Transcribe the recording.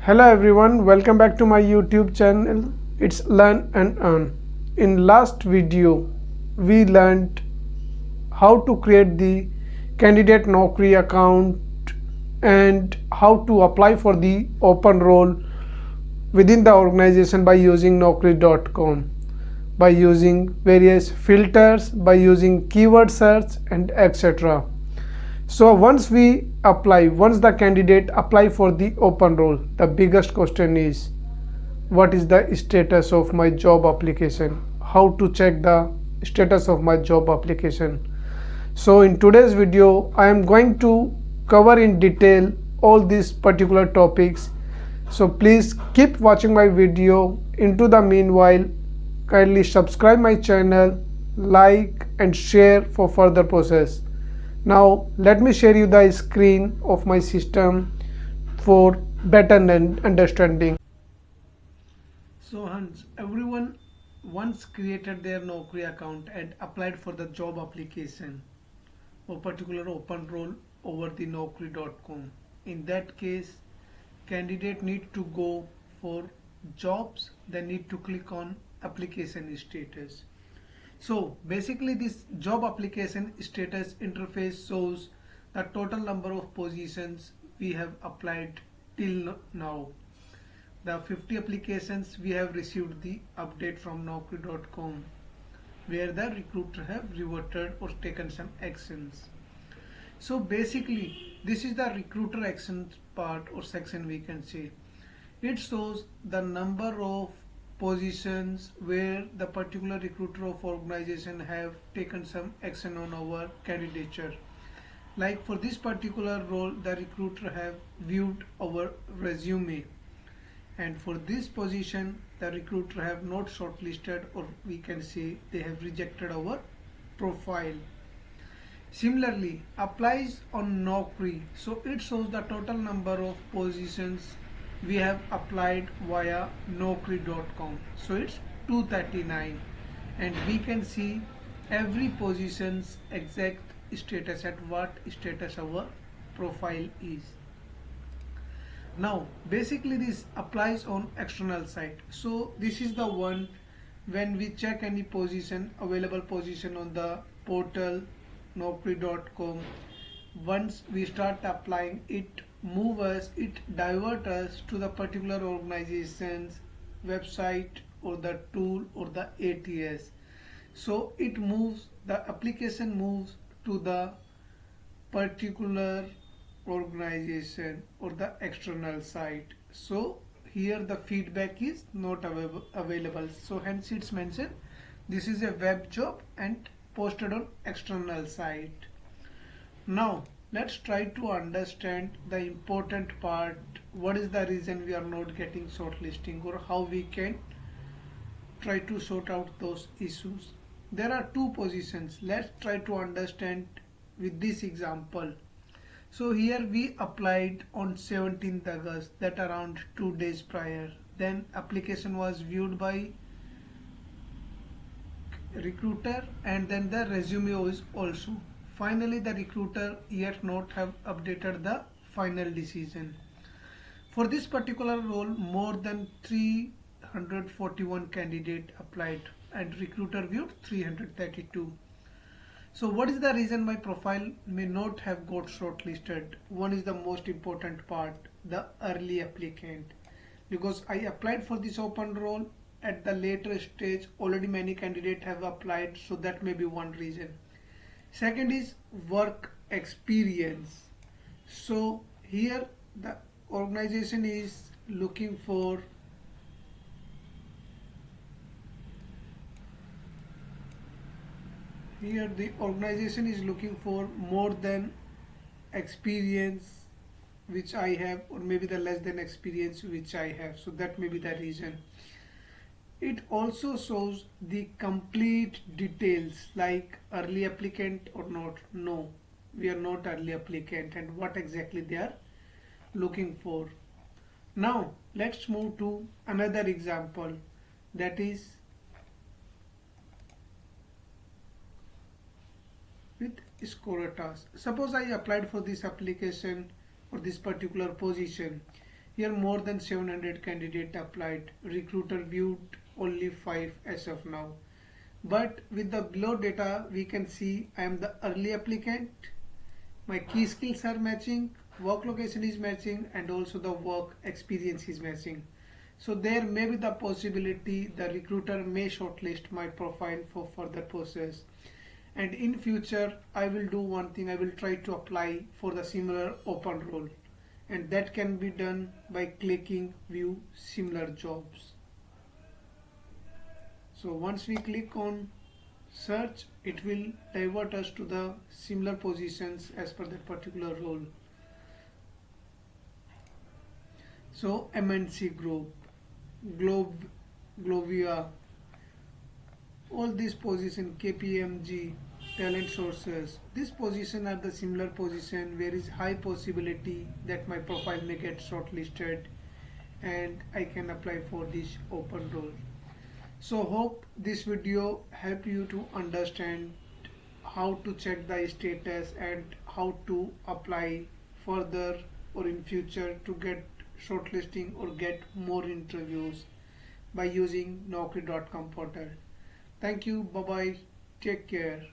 Hello everyone, welcome back to my YouTube channel. It's Learn and Earn. In last video, we learned how to create the candidate Naukri account and how to apply for the open role within the organization by using Naukri.com, by using various filters, by using keyword search and etc. So once the candidate apply for the open role, the biggest question is, what is the status of my job application? How to check the status of my job application? So in today's video, I am going to cover in detail all these particular topics. So please keep watching my video. Into the meanwhile, kindly subscribe my channel, like and share for further process. Now let me share you the screen of my system for better understanding. So hence everyone once created their Naukri account and applied for the job application or particular open role over the Naukri.com. In that case, candidate need to go for jobs, they need to click on application status. So basically this job application status interface shows the total number of positions we have applied till now. The 50 applications we have received the update from Naukri.com where the recruiter have reverted or taken some actions. So basically this is the recruiter actions part or section we can say. It shows the number of positions where the particular recruiter of organization have taken some action on our candidature. Like for this particular role, the recruiter have viewed our resume, and for this position the recruiter have not shortlisted, or we can say they have rejected our profile. Similarly applies on Naukri, so it shows the total number of positions we have applied via Naukri.com. So it's 239, and we can see every position's exact status, at what status our profile is. Now basically this applies on external site. So this is the one when we check any position, available position on the portal Naukri.com. Once we start applying, it divert us to the particular organization's website or the tool or the ATS. So the application moves to the particular organization or the external site. So here the feedback is not available. So hence it's mentioned this is a web job and posted on external site. Now let's try to understand the important part. What is the reason we are not getting shortlisting, or how we can try to sort out those issues. There are two positions. Let's try to understand with this example. So here we applied on 17th August, that around 2 days prior. Then application was viewed by recruiter, and then the resume was also. Finally the recruiter yet not have updated the final decision. For this particular role, more than 341 candidate applied and recruiter viewed 332. So what is the reason my profile may not have got shortlisted? One is the most important part, the early applicant. Because I applied for this open role at the later stage, already many candidates have applied, so that may be one reason. Second is work experience. So here the organization is looking for more than experience which I have, or maybe the less than experience which I have. So that may be the reason. It also shows the complete details like early applicant or not. No, we are not early applicant, and what exactly they are looking for. Now let's move to another example, that is with scorer task. Suppose I applied for this application or this particular position. Here more than 700 candidates applied. Recruiter viewed only 5 as of now. But with the below data, we can see I am the early applicant. My key skills are matching, work location is matching, and also the work experience is matching. So there may be the possibility the recruiter may shortlist my profile for further process. And in future, I will do one thing. I will try to apply for the similar open role, and that can be done by clicking view similar jobs. So once we click on search, it will divert us to the similar positions as per that particular role. So MNC Group, Glovia, all these positions, KPMG, talent sources, these positions are the similar position where is high possibility that my profile may get shortlisted and I can apply for this open role. So hope this video help you to understand how to check the status and how to apply further or in future to get shortlisting or get more interviews by using Naukri.com portal. Thank you. Bye bye. Take care.